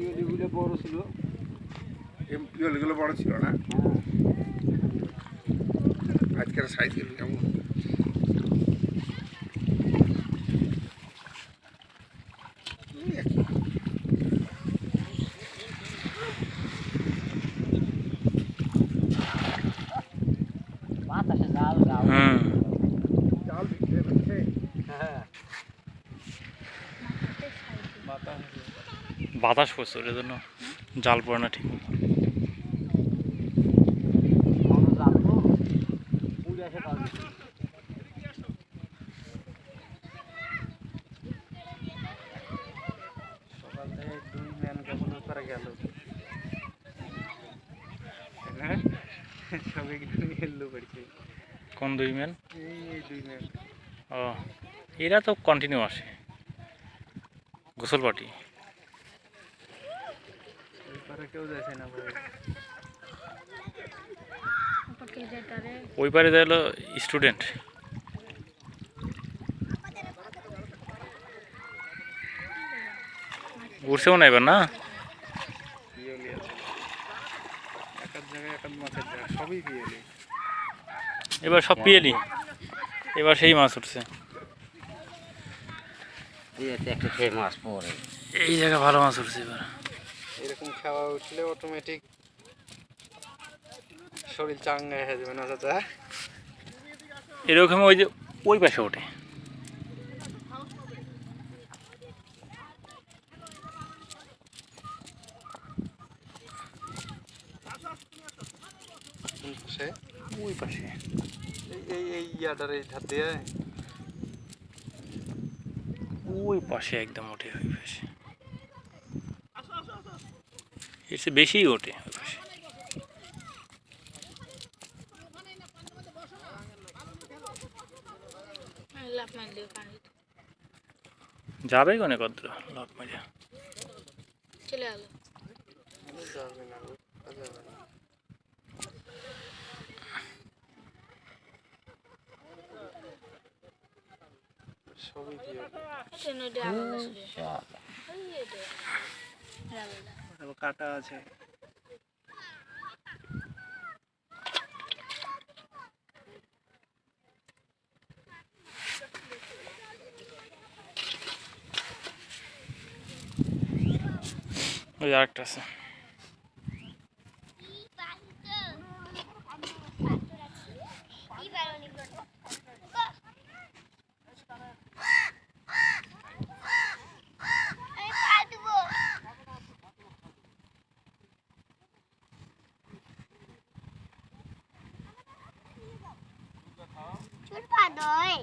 পিওলিগুলো বড় ছিল। পিওলিগুলো বড় ছিল না, আজকের সাইজগুলো কেমন? বাতাসে জাল জাল জাল ভিতরে লাগছে। হ্যাঁ বাতাস পড়ছে ওর জন্য জাল পড়ে না ঠিক মতো। জাল তো উড়ে আসে তার সকাল থেকে 2 ম্যান কেবল করে গেল সবাই কিন্তু হেললো পড়ছে। কোন 2 ম্যান? এই 2 ম্যান ও এরা তো কন্টিনিউ আসে গোসল পার্টি। ওই পারে কেউ যাচ্ছে না ভাই। ওই পারে গেল স্টুডেন্ট। ঘুরছেও না এবার না, পিওলি আছে এক এক জায়গায় এক এক মাছের জায়গা সবই পিওলি। এবার সব পিয়েলি, এবার সেই মাছ উঠছে। একটা খেয়ে মাছ পরে এই জায়গা ভালো মাছ উঠছে এবার। এরকম খাওয়া উঠলে অটোমেটিক শরীর চাঙ্গা হয়ে যাবে না চাচা? এরকম ওই যে ওই পাশে ওঠে। ওই পাশে এই ইয়াটার এই ধার দিয়ে ওই পাশে একদম ওঠে ওই পাশে, এর চেয়ে বেশিই ওঠে ওই পাশে। যাবে কোনে কদ্র লাভ মারিয়া চলে গেল। যাবে না যাবে না। সবই কাটা আছে। ওই আরেকটা আছে। Chút vào đời